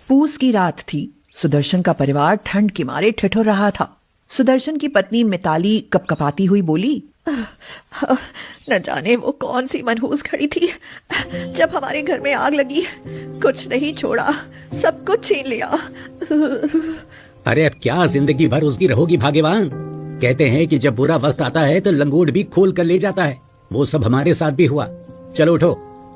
पूस की रात थी। सुदर्शन का परिवार ठंड के मारे ठिठुर रहा था। सुदर्शन की पत्नी मिताली कपकपाती हुई बोली, न जाने वो कौन सी मनहूस घड़ी थी जब हमारे घर में आग लगी। कुछ नहीं छोड़ा, सब कुछ छीन लिया। अरे अब क्या जिंदगी भर उसकी रहोगी भाग्यवान। कहते हैं कि जब बुरा वक्त आता है तो लंगोट भी खोल कर ले जाता है। वो सब हमारे साथ भी हुआ। चलो उठो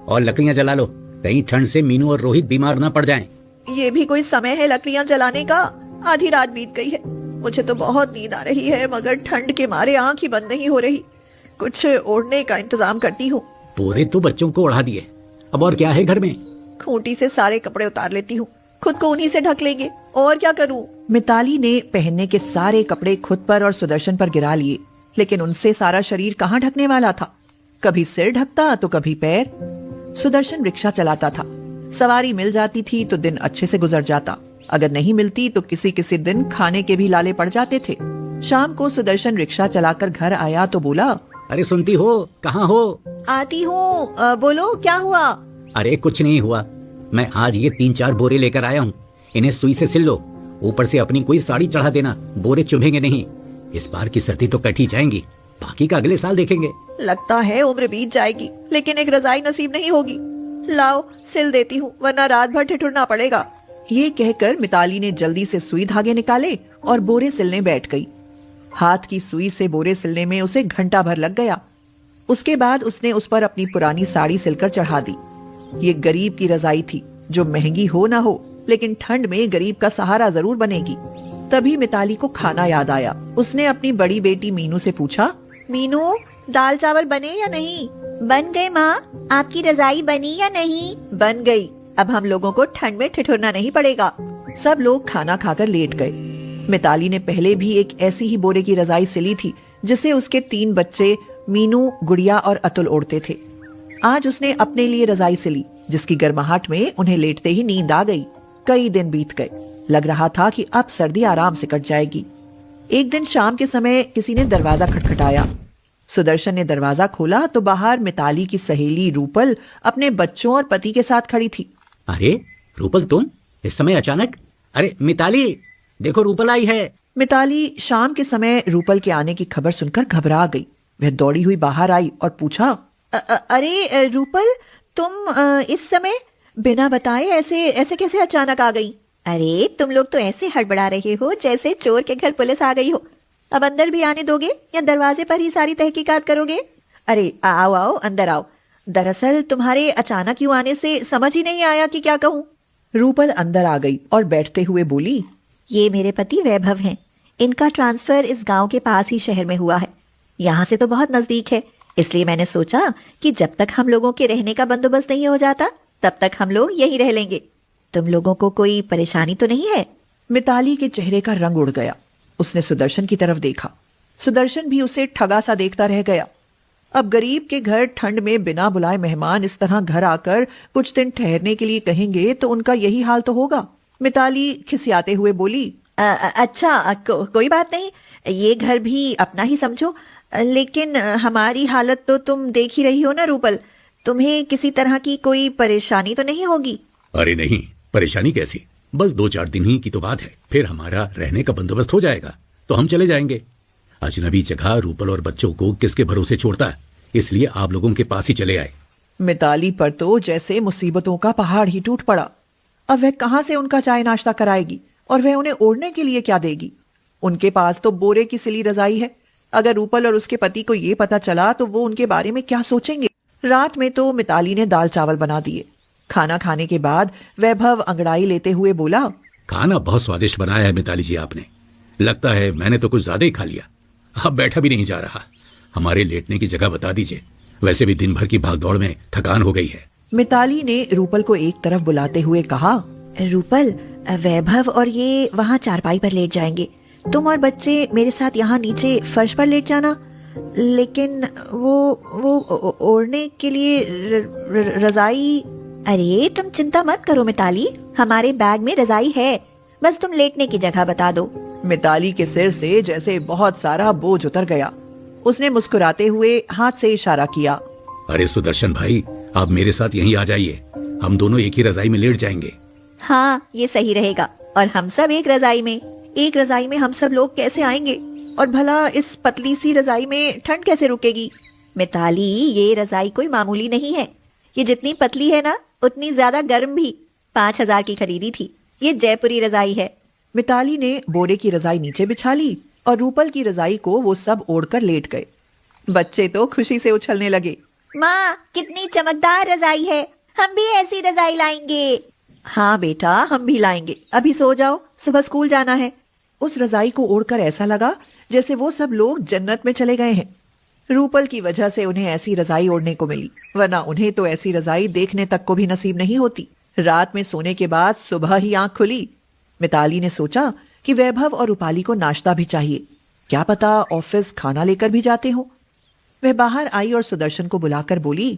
और लकड़ियां जला लो, कहीं ठंड से मीनू और रोहित बीमार ना पड़ जाएं। ये भी कोई समय है लकड़ियां जलाने का? आधी रात बीत गई है। मुझे तो बहुत नींद आ रही है, मगर ठंड के मारे आंख ही बंद नहीं हो रही। कुछ ओढ़ने का इंतजाम करती हूँ। पूरे तो बच्चों को उड़ा दिए, अब और क्या है घर में? खूंटी से सारे कपड़े उतार लेती हूँ, खुद को उन्हीं से ढक लेंगे। और क्या करूँ? मिताली ने पहनने के सारे कपड़े खुद पर और सुदर्शन पर गिरा लिए, लेकिन उनसे सारा शरीर कहाँ ढकने वाला था। कभी सिर ढकता तो कभी पैर। सुदर्शन रिक्शा चलाता था। सवारी मिल जाती थी तो दिन अच्छे से गुजर जाता, अगर नहीं मिलती तो किसी किसी दिन खाने के भी लाले पड़ जाते थे। शाम को सुदर्शन रिक्शा चलाकर घर आया तो बोला, अरे सुनती हो, कहाँ हो? आती हूँ, बोलो क्या हुआ? अरे कुछ नहीं हुआ, मैं आज ये 3-4 बोरे लेकर आया हूँ। इन्हें सुई से सिल लो, ऊपर से अपनी कोई साड़ी चढ़ा देना, बोरे चुभेंगे नहीं। इस बार की सर्दी तो कट ही जाएंगी, बाकी का अगले साल देखेंगे। लगता है उम्र बीत जाएगी, लेकिन एक रजाई नसीब नहीं होगी। लाओ सिल देती हूँ, वरना रात भर ठिठुरना पड़ेगा। ये कहकर मिताली ने जल्दी से सुई धागे निकाले और बोरे सिलने बैठ गई। हाथ की सुई से बोरे सिलने में उसे घंटा भर लग गया। उसके बाद उसने उस पर अपनी पुरानी साड़ी सिलकर चढ़ा दी। ये गरीब की रजाई थी, जो महंगी हो ना हो, लेकिन ठंड में गरीब का सहारा जरूर बनेगी। तभी मिताली को खाना याद आया। उसने अपनी बड़ी बेटी मीनू से पूछा, मीनू, दाल चावल बने या नहीं? बन गए माँ, आपकी रजाई बनी या नहीं? बन गई। अब हम लोगों को ठंड में ठिठुरना नहीं पड़ेगा। सब लोग खाना खाकर लेट गए। मिताली ने पहले भी एक ऐसी ही बोरे की रजाई सिली थी, जिसे उसके 3 बच्चे मीनू, गुड़िया और अतुल ओढ़ते थे। आज उसने अपने लिए रजाई सिली, जिसकी गर्माहट में उन्हें लेटते ही नींद आ गई। कई दिन बीत गए। लग रहा था कि अब सर्दी आराम से कट जाएगी। एक दिन शाम के समय किसी ने दरवाजा खटखटाया। सुदर्शन ने दरवाजा खोला तो बाहर मिताली की सहेली रूपल अपने बच्चों और पति के साथ खड़ी थी। अरे रूपल, तुम इस समय अचानक? अरे मिताली, देखो रूपल आई है। मिताली शाम के समय रूपल के आने की खबर सुनकर घबरा गई। वह दौड़ी हुई बाहर आई और पूछा, अरे रूपल, तुम इस समय बिना बताए ऐसे कैसे अचानक आ गई? अरे तुम लोग तो ऐसे हड़बड़ा रहे हो जैसे चोर के घर पुलिस आ गई हो। अब अंदर भी आने दोगे या दरवाजे पर ही सारी तहकीकात करोगे? अरे आओ आओ, अंदर आओ। दरअसल तुम्हारे अचानक यूं आने से समझ ही नहीं आया कि क्या कहूँ। रूपल अंदर आ गई और बैठते हुए बोली, ये मेरे पति वैभव हैं। इनका ट्रांसफर इस गांव के पास ही शहर में हुआ है। यहाँ से तो बहुत नजदीक है, इसलिए मैंने सोचा कि जब तक हम लोगों के रहने का बंदोबस्त नहीं हो जाता, तब तक हम लोग यहीं रह लेंगे। तुम लोगों को कोई परेशानी तो नहीं है? मिताली के चेहरे का रंग उड़ गया। उसने सुदर्शन की तरफ देखा। सुदर्शन भी उसे ठगा सा देखता रह गया। अब गरीब के घर ठंड में बिना बुलाए मेहमान इस तरह घर आकर कुछ दिन ठहरने के लिए कहेंगे तो उनका यही हाल तो होगा। मिताली खिसियाते हुए बोली, अच्छा, कोई बात नहीं, ये घर भी अपना ही समझो। लेकिन हमारी हालत तो तुम देख ही रही हो ना रूपल। तुम्हें किसी तरह की कोई परेशानी तो नहीं होगी? अरे नहीं, परेशानी कैसी, बस 2-4 दिन ही की तो बात है। फिर हमारा रहने का बंदोबस्त हो जाएगा तो हम चले जाएंगे। अजनबी जगह रूपल और बच्चों को किसके भरोसे छोड़ता है, इसलिए आप लोगों के पास ही चले आए। मिताली पर तो जैसे मुसीबतों का पहाड़ ही टूट पड़ा। अब वह कहां से उनका चाय नाश्ता कराएगी और वह उन्हें ओढ़ने के लिए क्या देगी? उनके पास तो बोरे की सिली रजाई है। अगर रूपल और उसके पति को ये पता चला तो वो उनके बारे में क्या सोचेंगे? रात में तो मिताली ने दाल चावल बना दिए। खाना खाने के बाद वैभव अंगड़ाई लेते हुए बोला, खाना बहुत स्वादिष्ट बनाया है मिताली जी आपने। लगता है मैंने तो कुछ ज्यादा ही खा लिया, अब बैठा भी नहीं जा रहा। हमारे लेटने की जगह बता दीजिए, वैसे भी दिन भर की भागदौड़ में थकान हो गई है। मिताली ने रूपल को एक तरफ बुलाते हुए कहा, रूपल, वैभव और ये वहाँ चारपाई पर लेट जाएंगे। तुम और बच्चे मेरे साथ यहाँ नीचे फर्श पर लेट जाना। लेकिन वो ओढ़ने के लिए रजाई। अरे तुम चिंता मत करो मिताली, हमारे बैग में रजाई है, बस तुम लेटने की जगह बता दो। मिताली के सिर से जैसे बहुत सारा बोझ उतर गया। उसने मुस्कुराते हुए हाथ से इशारा किया, अरे सुदर्शन भाई, आप मेरे साथ यहीं आ जाइए, हम दोनों एक ही रजाई में लेट जाएंगे। हाँ, ये सही रहेगा। और हम सब एक रजाई में हम सब लोग कैसे आएंगे? और भला इस पतली सी रजाई में ठंड कैसे रुकेगी? मिताली, ये रजाई कोई मामूली नहीं है। ये जितनी पतली है ना, उतनी ज्यादा गर्म भी। 5,000 की खरीदी थी। ये जयपुरी रजाई है। मिताली ने बोरे की रजाई नीचे बिछा ली और रूपल की रजाई को वो सब ओढ़कर लेट गए। बच्चे तो खुशी से उछलने लगे। माँ, कितनी चमकदार रजाई है। हम भी ऐसी रजाई लाएंगे। हाँ बेटा, हम भी लाएंगे। अभी सो जाओ, सुबह स्कूल जाना है। उस रजाई को ओढ़कर ऐसा लगा जैसे वो सब लोग जन्नत में चले गए हैं। रूपल की वजह से उन्हें ऐसी रजाई ओढ़ने को मिली, वरना उन्हें तो ऐसी रजाई देखने तक को भी नसीब नहीं होती। रात में सोने के बाद सुबह ही आंख खुली। मिताली ने सोचा कि वैभव और रूपाली को नाश्ता भी चाहिए, क्या पता ऑफिस खाना लेकर भी जाते हो। वह बाहर आई और सुदर्शन को बुलाकर बोली,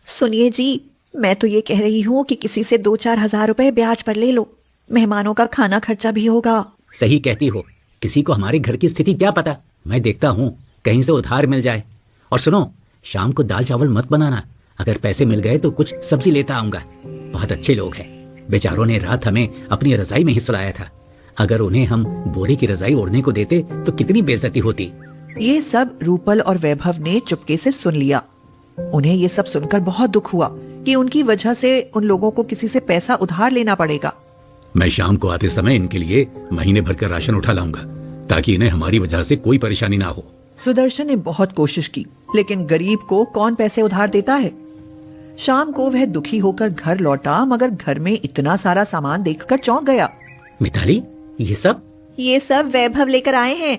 सुनिए जी, मैं तो ये कह रही हूँ कि किसी से 2-4 हजार रुपए ब्याज पर ले लो। मेहमानों का खाना खर्चा भी होगा। सही कहती हो, किसी को हमारे घर की स्थिति क्या पता। मैं देखता हूँ कहीं से उधार मिल जाए। और सुनो, शाम को दाल चावल मत बनाना। अगर पैसे मिल गए तो कुछ सब्जी लेता आऊंगा। बहुत अच्छे लोग हैं। बेचारों ने रात हमें अपनी रजाई में ही सुलाया था। अगर उन्हें हम बोरे की रजाई ओढ़ने को देते तो कितनी बेइज्जती होती। ये सब रूपल और वैभव ने चुपके से सुन लिया। उन्हें ये सब सुनकर बहुत दुख हुआ कि उनकी वजह से उन लोगों को किसी से पैसा उधार लेना पड़ेगा। मैं शाम को आते समय इनके लिए महीने भर का राशन उठा लाऊंगा, ताकि इन्हें हमारी वजह से कोई परेशानी ना हो। सुदर्शन ने बहुत कोशिश की, लेकिन गरीब को कौन पैसे उधार देता है। शाम को वह दुखी होकर घर लौटा, मगर घर में इतना सारा सामान देखकर चौंक गया। मिताली, ये सब वैभव लेकर आए हैं।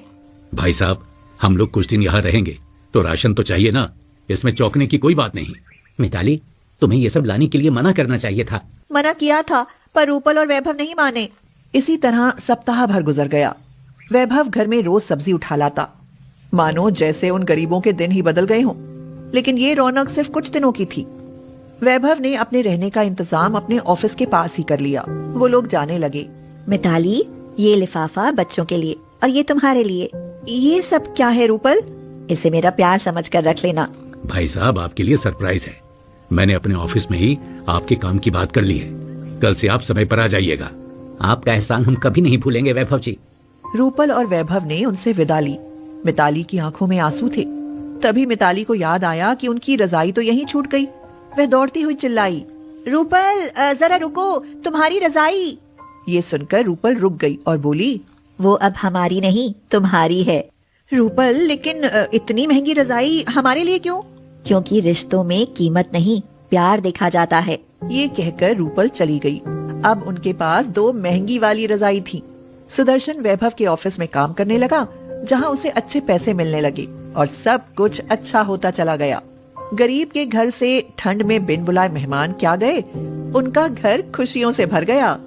भाई साहब, हम लोग कुछ दिन यहाँ रहेंगे तो राशन तो चाहिए ना। इसमें चौंकने की कोई बात नहीं। मिताली, तुम्हें ये सब लाने के लिए मना करना चाहिए था। मना किया था, पर रूपल और वैभव नहीं माने। इसी तरह सप्ताह भर गुजर गया। वैभव घर में रोज सब्जी उठा लाता, मानो जैसे उन गरीबों के दिन ही बदल गए हों। लेकिन ये रौनक सिर्फ कुछ दिनों की थी। वैभव ने अपने रहने का इंतजाम अपने ऑफिस के पास ही कर लिया। वो लोग जाने लगे। मिताली, ये लिफाफा बच्चों के लिए और ये तुम्हारे लिए। ये सब क्या है रूपल? इसे मेरा प्यार समझकर रख लेना। भाई साहब, आपके लिए सरप्राइज है। मैंने अपने ऑफिस में ही आपके काम की बात कर ली है। कल से आप समय पर आ जाइएगा। आपका एहसान हम कभी नहीं भूलेंगे वैभव जी। रूपल और वैभव ने उनसे विदा ली। मिताली की आंखों में आंसू थे। तभी मिताली को याद आया कि उनकी रजाई तो यहीं छूट गई। वह दौड़ती हुई चिल्लाई, रूपल, जरा रुको, तुम्हारी रजाई। ये सुनकर रूपल रुक गई और बोली, वो अब हमारी नहीं, तुम्हारी है। रूपल, लेकिन इतनी महंगी रजाई हमारे लिए क्यों? क्योंकि रिश्तों में कीमत नहीं, प्यार देखा जाता है। ये कहकर रूपल चली गई। अब उनके पास 2 महंगी वाली रजाई थी। सुदर्शन वैभव के ऑफिस में काम करने लगा, जहां उसे अच्छे पैसे मिलने लगे और सब कुछ अच्छा होता चला गया। गरीब के घर से ठंड में बिन बुलाए मेहमान क्या गए, उनका घर खुशियों से भर गया।